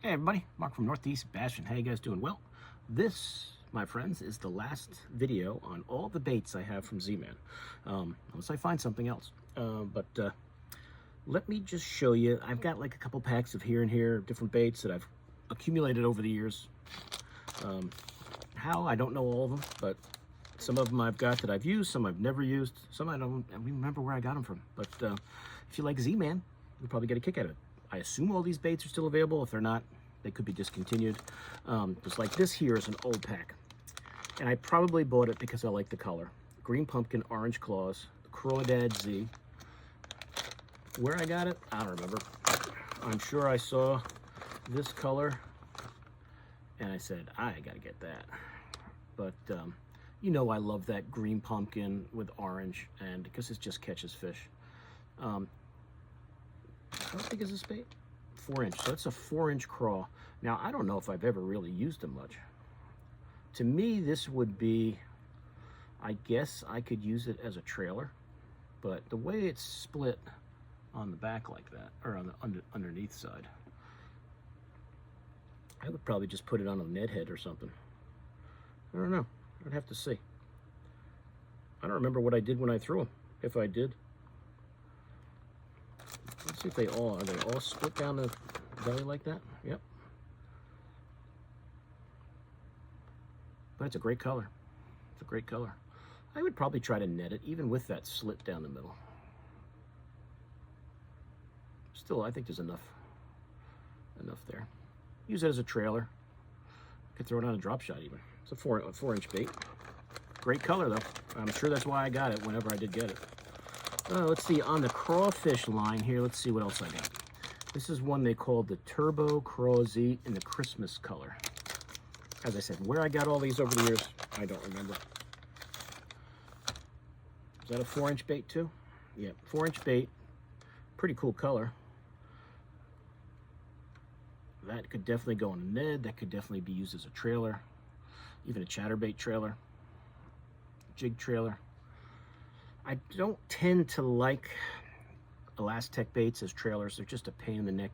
Hey everybody, Mark from Northeast Bastion. How you guys doing? Well, this, my friends, is the last video on all the baits I have from Z-Man, unless I find something else. Let me just show you. I've got like a couple packs of here and here, different baits that I've accumulated over the years. How, I don't know all of them, but some of them I've got that I've used, some I've never used, some I don't remember where I got them from. But if you like Z-Man, you'll probably get a kick out of it. I assume all these baits are still available. If they're not, they could be discontinued. Just like this here is an old pack. And I probably bought it because I like the color. Green pumpkin, orange claws, Shad Z. Where I got it, I don't remember. I'm sure I saw this color and I said, I gotta get that. But you know I love that green pumpkin with orange, and because it just catches fish. How big is this bait? 4 inch. So that's a 4-inch craw. Now, I don't know if I've ever really used them much. To me, this would be, I guess I could use it as a trailer, but the way it's split on the back like that, or on the underneath side, I would probably just put it on a Ned head or something. I don't know. I'd have to see. I don't remember what I did when I threw them, if I did. Let's see if are they all split down the belly like that? Yep. But it's a great color. It's a great color. I would probably try to net it, even with that slit down the middle. Still, I think there's enough there. Use it as a trailer. Could throw it on a drop shot even. It's a 4-inch bait. Great color though. I'm sure that's why I got it whenever I did get it. Let's see, on the Crawfish line here, let's see what else I got. This is one they called the Turbo Craw Z in the Christmas color. As I said, where I got all these over the years, I don't remember. Is that a 4-inch bait too? Yeah, 4-inch bait. Pretty cool color. That could definitely go on a Ned. That could definitely be used as a trailer. Even a chatterbait trailer. Jig trailer. I don't tend to like Elastec baits as trailers. They're just a pain in the neck.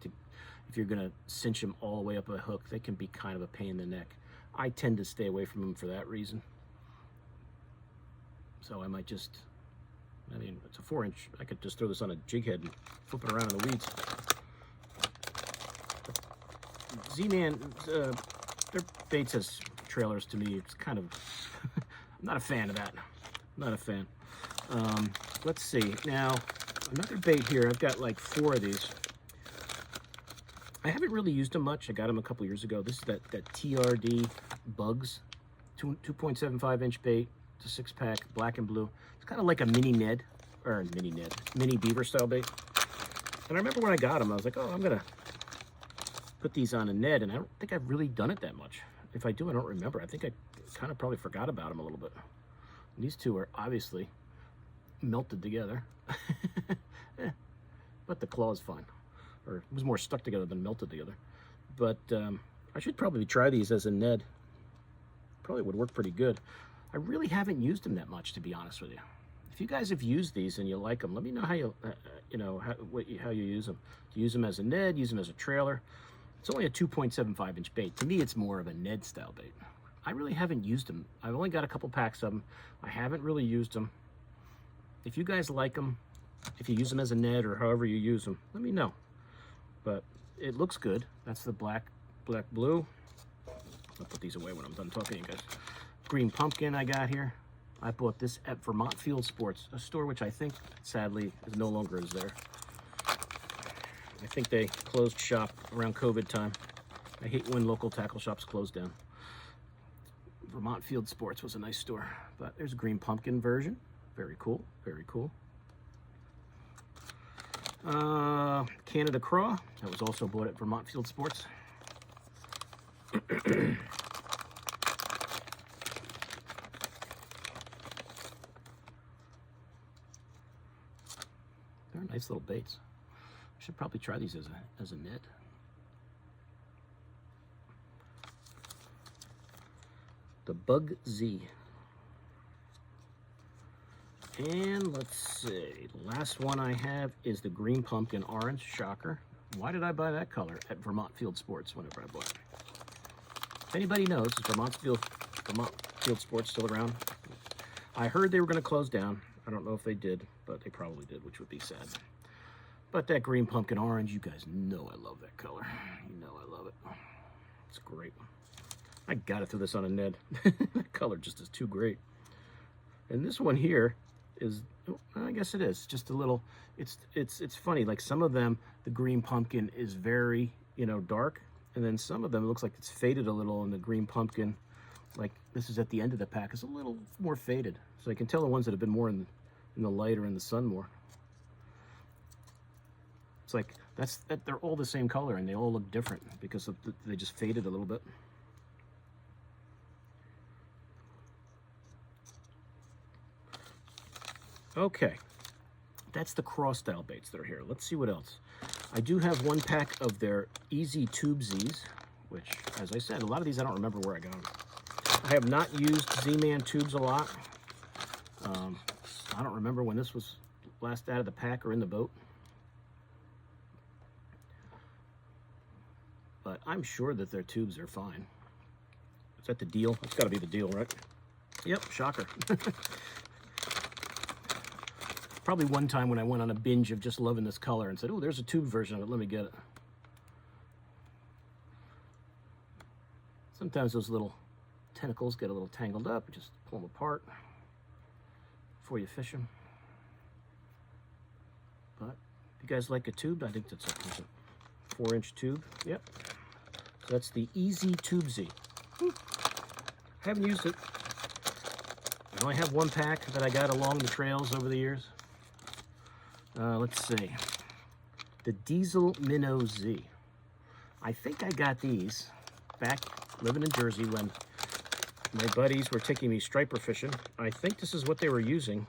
If you're going to cinch them all the way up a hook, they can be kind of a pain in the neck. I tend to stay away from them for that reason. So I might just, I mean, it's a 4-inch. I could just throw this on a jig head and flip it around in the weeds. Z-Man, their baits as trailers to me, it's kind of, I'm not a fan of that. I'm not a fan. Let's see. Now, another bait here. I've got like 4 of these. I haven't really used them much. I got them a couple years ago. This is that TRD Bugs, 2.75-inch bait. It's a 6-pack, black and blue. It's kind of like a mini Ned, or mini beaver style bait. And I remember when I got them, I was like, oh, I'm gonna put these on a Ned, and I don't think I've really done it that much. If I do, I don't remember. I think I kind of probably forgot about them a little bit. And these two are obviously melted together. But the claw is fine, or it was more stuck together than melted together. But I should probably try these as a Ned. Probably would work pretty good. I really haven't used them that much, to be honest with you. If you guys have used these and you like them, let me know how you how you use them. Do you use them as a Ned? Use them as a trailer? It's only a 2.75-inch bait. To me, it's more of a Ned style bait. I really haven't used them. I've only got a couple packs of them. I haven't really used them. If you guys like them, if you use them as a Ned or however you use them, let me know. But it looks good. That's the black blue. I'll put these away when I'm done talking to you guys. Green pumpkin I got here. I bought this at Vermont Field Sports, a store which I think, sadly, is no longer there. I think they closed shop around COVID time. I hate when local tackle shops close down. Vermont Field Sports was a nice store. But there's a green pumpkin version. Very cool, very cool. Canada Craw, that was also bought at Vermont Field Sports. They're nice little baits. I should probably try these as a Ned. The Bug Z. And let's see, the last one I have is the green pumpkin orange, shocker. Why did I buy that color at Vermont Field Sports whenever I bought it? If anybody knows, is Vermont Field Sports still around? I heard they were going to close down. I don't know if they did, but they probably did, which would be sad. But that green pumpkin orange, you guys know I love that color. You know I love it. It's great. I gotta throw this on a Ned. That color just is too great. And this one here is, I guess it is, just a little, it's funny, like some of them, the green pumpkin is very, you know, dark, and then some of them it looks like it's faded a little, and the green pumpkin, like this is at the end of the pack, is a little more faded. So I can tell the ones that have been more in the light or in the sun more. It's like, they're all the same color, and they all look different because they just faded a little bit. Okay, that's the cross style baits that are here. Let's see what else. I do have one pack of their Easy Tube Z's, which, as I said, a lot of these I don't remember where I got them. I have not used Z-Man tubes a lot. I don't remember when this was last out of the pack or in the boat. But I'm sure that their tubes are fine. Is that the deal? It's got to be the deal, right? Yep, shocker. Probably one time when I went on a binge of just loving this color and said, oh, there's a tube version of it, let me get it. Sometimes those little tentacles get a little tangled up, you just pull them apart before you fish them. But if you guys like a tube, I think that's a 4-inch tube. Yep. So that's the Easy Tube Z. Haven't used it. I only have one pack that I got along the trails over the years. Let's see. The Diesel Minnow Z. I think I got these back living in Jersey when my buddies were taking me striper fishing. I think this is what they were using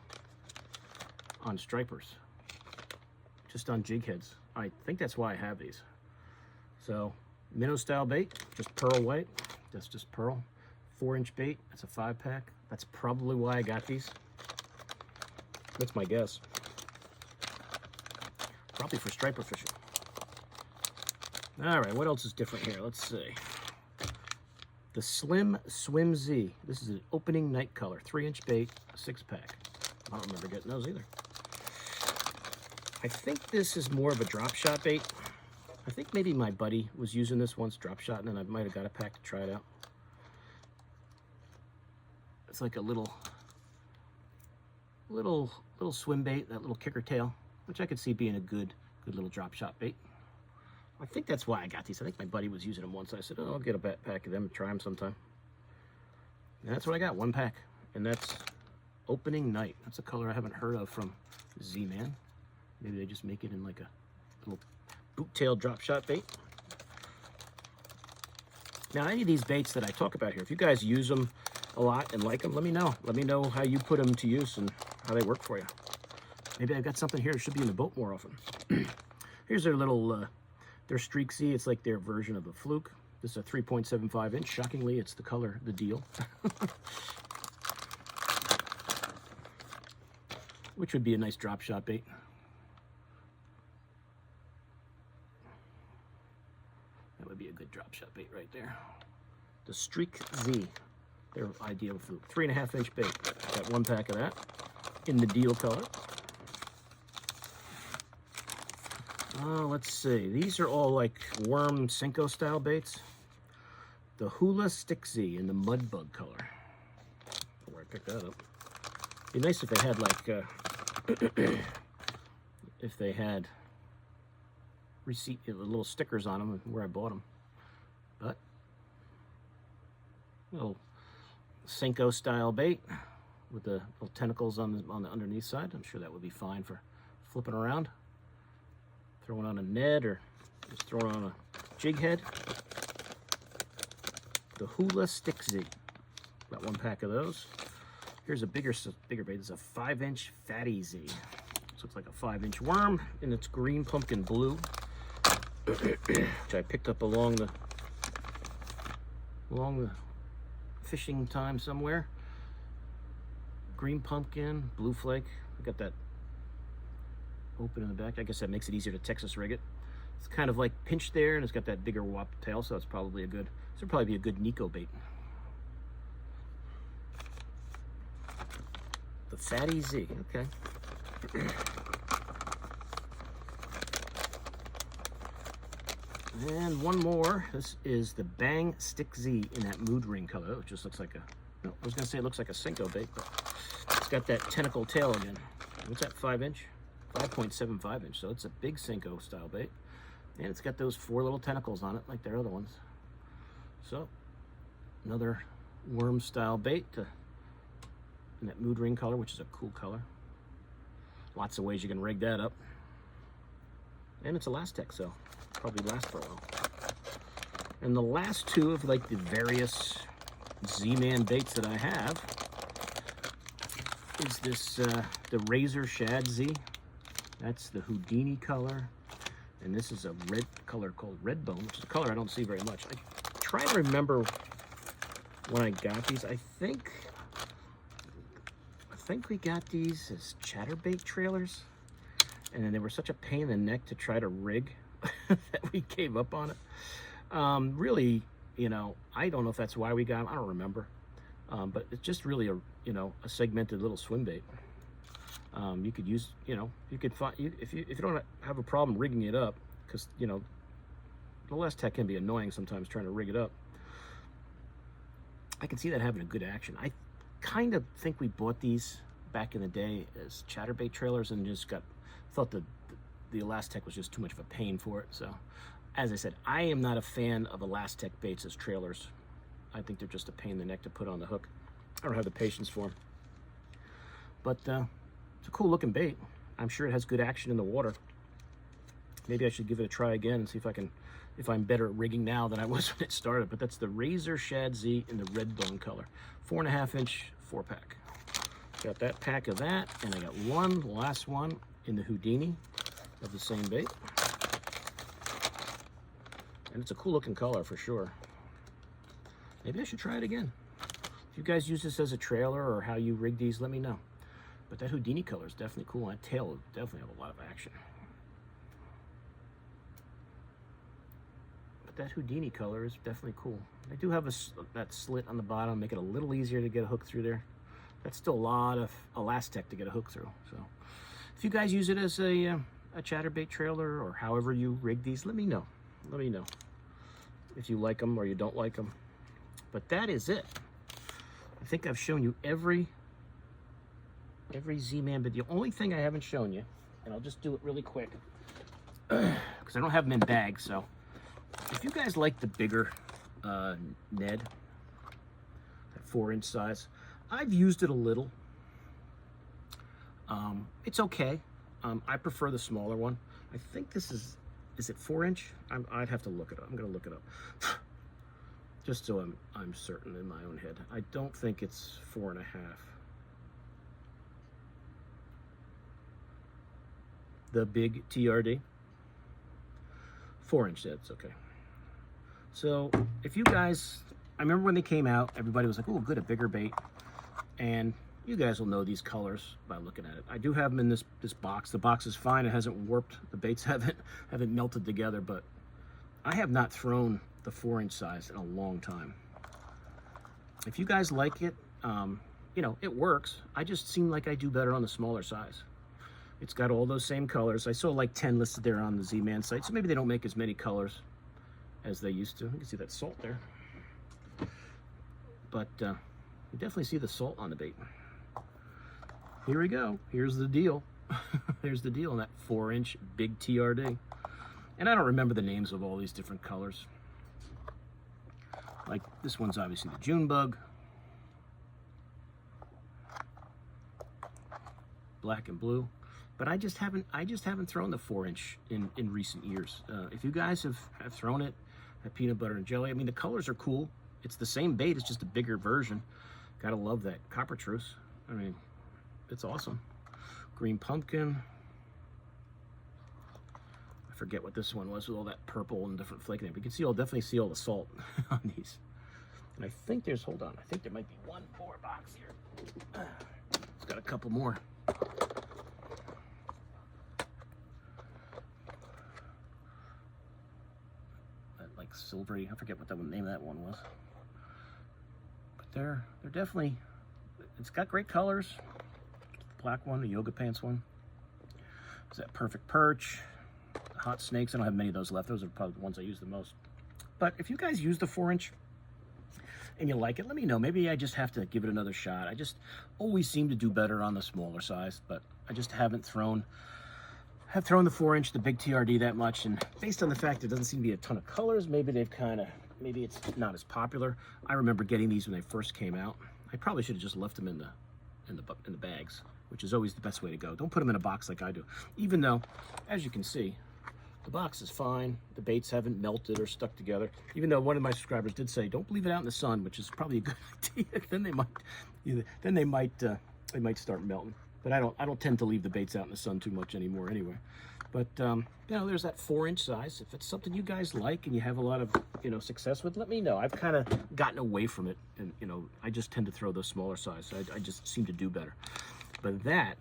on stripers, just on jig heads. I think that's why I have these. So, minnow style bait, just pearl white. That's just pearl. 4-inch bait. That's a 5-pack. That's probably why I got these. That's my guess. Probably for striper fishing. All right, what else is different here? Let's see. The Slim Swim Z. This is an opening night color. 3-inch bait, 6-pack. I don't remember getting those either. I think this is more of a drop shot bait. I think maybe my buddy was using this once, drop shot, and then I might have got a pack to try it out. It's like a little swim bait, that little kicker tail, which I could see being a good little drop shot bait. I think that's why I got these. I think my buddy was using them once. I said, oh, I'll get a pack of them and try them sometime. And that's what I got, 1 pack. And that's Opening Night. That's a color I haven't heard of from Z-Man. Maybe they just make it in like a little boot-tailed drop shot bait. Now, any of these baits that I talk about here, if you guys use them a lot and like them, let me know. Let me know how you put them to use and how they work for you. Maybe I've got something here that should be in the boat more often. Here's their little, their Streak Z. It's like their version of a Fluke. This is a 3.75 inch. Shockingly, it's the color, the deal. Which would be a nice drop shot bait. That would be a good drop shot bait right there. The Streak Z, their ideal Fluke. 3.5 inch bait. Got 1 pack of that in the deal color. Let's see. These are all like worm Senko style baits. The Hula Stick Z in the mud bug color. Where I picked that up. Be nice if they had like if they had receipt, little stickers on them where I bought them. But little Senko style bait with the little tentacles on the underneath side. I'm sure that would be fine for flipping around. Throwing on a Ned or just throwing on a jig head. The Hula Stick Z. Got 1 pack of those. Here's a bigger bait. It's a 5-inch Fatty Z. This looks like a 5-inch worm, and it's green pumpkin blue, which I picked up along the fishing time somewhere. Green pumpkin, blue flake. I got that open in the back. I guess that makes it easier to Texas rig it. It's kind of like pinched there, and it's got that bigger wop tail, so it's probably a good, this would probably be a good Nico bait. The Fatty Z, okay. And one more. This is the Bang Stick Z in that mood ring color. It just looks like a, no, I was gonna say it looks like a Senko bait, but it's got that tentacle tail again. What's that, 5-inch? 5.75 inch, so it's a big Senko style bait. And it's got those 4 little tentacles on it, like their other ones. So, another worm style bait in that mood ring color, which is a cool color. Lots of ways you can rig that up. And it's Elastec, so probably last for a while. And the last two of like the various Z-Man baits that I have is this, the Razor Shad Z. That's the Houdini color. And this is a red color called Red Bone, which is a color I don't see very much. I try to remember when I got these. I think we got these as chatterbait trailers. And then they were such a pain in the neck to try to rig that we gave up on it. Really, you know, I don't know if that's why we got them. I don't remember. But it's just really a, you know, a segmented little swim bait. You could use, you know, you could find, if you don't have a problem rigging it up, because, you know, the Elastec can be annoying sometimes trying to rig it up. I can see that having a good action. I kind of think we bought these back in the day as chatterbait trailers and just thought the Elastec was just too much of a pain for it. So, as I said, I am not a fan of Elastec baits as trailers. I think they're just a pain in the neck to put on the hook. I don't have the patience for them. But it's a cool looking bait. I'm sure it has good action in the water. Maybe I should give it a try again and see if I'm better at rigging now than I was when it started. But that's the Razor Shad Z in the Red Bone color. 4.5-inch 4-pack. Got that pack of that, and I got one, the last one, in the Houdini of the same bait. And it's a cool looking color for sure. Maybe I should try it again. If you guys use this as a trailer or how you rig these, let me know. But that Houdini color is definitely cool. And that tail will definitely have a lot of action. But that Houdini color is definitely cool. I do have that slit on the bottom, make it a little easier to get a hook through there. That's still a lot of Elastec to get a hook through. So if you guys use it as a chatterbait trailer or however you rig these, let me know. Let me know if you like them or you don't like them. But that is it. I think I've shown you every Z-Man, but the only thing I haven't shown you, and I'll just do it really quick, because I don't have them in bags, so if you guys like the bigger Ned, that 4-inch size, I've used it a little. It's okay. I prefer the smaller one. I think this is it 4-inch? I'd have to look it up. I'm gonna look it up. Just so I'm certain in my own head. I don't think it's 4.5. The big TRD. 4-inch, that's okay. So if you guys, I remember when they came out, everybody was like, oh, good, a bigger bait. And you guys will know these colors by looking at it. I do have them in this box. The box is fine. It hasn't warped. The baits haven't melted together, but I have not thrown the 4-inch size in a long time. If you guys like it, you know, it works. I just seem like I do better on the smaller size. It's got all those same colors. I saw like 10 listed there on the Z-Man site, so maybe they don't make as many colors as they used to. You can see that salt there. But you definitely see the salt on the bait. Here we go. Here's the deal. Here's the deal on that 4-inch big TRD. And I don't remember the names of all these different colors. Like this one's obviously the June bug. Black and blue. But I just haven't thrown the 4-inch in recent years. If you guys have thrown it at peanut butter and jelly, I mean, the colors are cool. It's the same bait, it's just a bigger version. Gotta love that copper truce. I mean, it's awesome. Green pumpkin. I forget what this one was with all that purple and different flaking. But you can definitely see all the salt on these. And I think hold on, I think there might be one more box here. It's got a couple more. like silvery. I forget what the name of that one was. But they're definitely, it's got great colors. The black one, the yoga pants one. It's that perfect perch. The hot snakes, I don't have many of those left. Those are probably the ones I use the most. But if you guys use the 4-inch and you like it, let me know. Maybe I just have to give it another shot. I just always seem to do better on the smaller size, but I just haven't thrown the 4-inch, the big TRD that much. And based on the fact there doesn't seem to be a ton of colors, maybe maybe it's not as popular. I remember getting these when they first came out. I probably should have just left them in the bags, which is always the best way to go. Don't put them in a box like I do. Even though, as you can see, the box is fine. The baits haven't melted or stuck together. Even though one of my subscribers did say, don't leave it out in the sun, which is probably a good idea. Then they might start melting. But I don't tend to leave the baits out in the sun too much anymore anyway. But you know, there's that 4-inch size. If it's something you guys like and you have a lot of success with, let me know. I've kind of gotten away from it, and I just tend to throw those smaller size. I just seem to do better. But that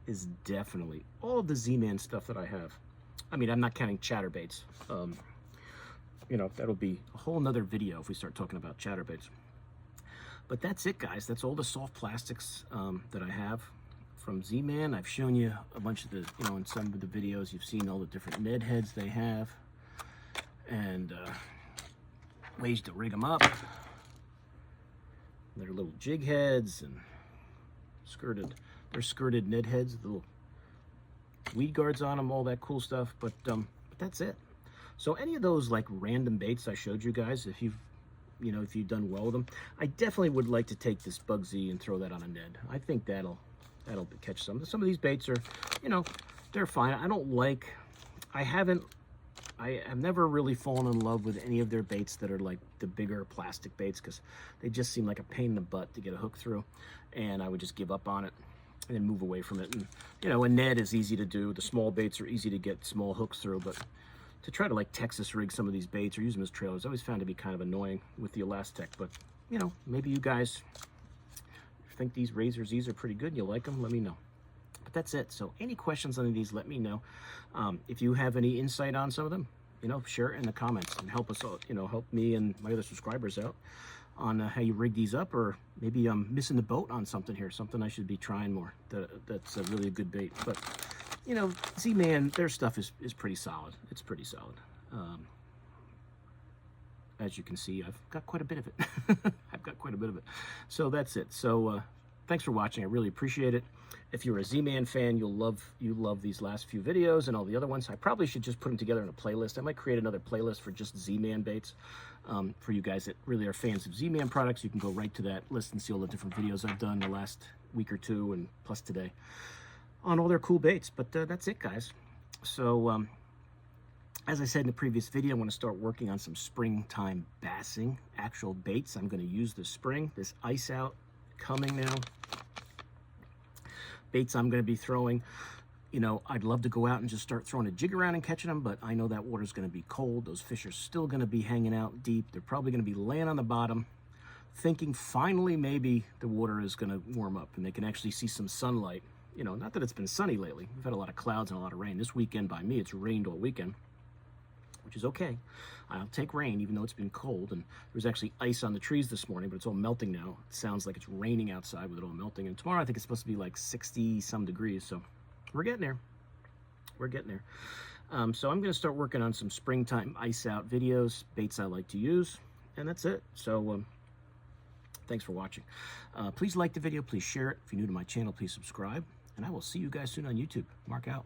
is definitely all of the Z-Man stuff that I have. I mean, I'm not counting chatterbaits. That'll be a whole nother video if we start talking about chatterbaits. But that's it, guys. That's all the soft plastics that I have from Z-Man. I've shown you a bunch of the, in some of the videos, you've seen all the different Ned heads they have and ways to rig them up. They're little jig heads and they're skirted Ned heads, the little weed guards on them, all that cool stuff. But that's it. So any of those like random baits I showed you guys, if you've done well with them, I definitely would like to take this Bug Z and throw that on a Ned. I think that'll catch some of these baits are, they're fine. I have never really fallen in love with any of their baits that are like the bigger plastic baits, because they just seem like a pain in the butt to get a hook through, and I would just give up on it and then move away from it. And a Ned is easy to do. The small baits are easy to get small hooks through, but to try to like Texas rig some of these baits or use them as trailers, I always found to be kind of annoying with the Elastec. But maybe you guys think these Razor Z's are pretty good and you like them, let me know. But that's it. So any questions on these, let me know. If you have any insight on some of them, share it in the comments and help us out, help me and my other subscribers out on how you rig these up, or maybe I'm missing the boat on something here, something I should be trying more. That's really a good bait. But Z-Man, their stuff is pretty solid. It's pretty solid. As you can see, I've got quite a bit of it. So that's it. So thanks for watching. I really appreciate it. If you're a Z-Man fan, you love these last few videos and all the other ones. I probably should just put them together in a playlist. I might create another playlist for just Z-Man baits. For you guys that really are fans of Z-Man products, you can go right to that list and see all the different videos I've done the last week or two and plus today on all their cool baits. But that's it, guys. So as I said in the previous video, I want to start working on some springtime bassing, actual baits. I'm going to use this spring, this ice out coming now. Baits I'm going to be throwing. I'd love to go out and just start throwing a jig around and catching them, but I know that water's going to be cold. Those fish are still going to be hanging out deep. They're probably going to be laying on the bottom, thinking finally maybe the water is going to warm up and they can actually see some sunlight. Not that it's been sunny lately. We've had a lot of clouds and a lot of rain. This weekend by me, it's rained all weekend, which is okay. I'll take rain, even though it's been cold. And there was actually ice on the trees this morning, but it's all melting now. It sounds like it's raining outside with it all melting. And tomorrow I think it's supposed to be like 60-some degrees. So we're getting there. So I'm going to start working on some springtime ice out videos, baits I like to use, and that's it. So thanks for watching. Please like the video. Please share it. If you're new to my channel, please subscribe. And I will see you guys soon on YouTube. Mark out.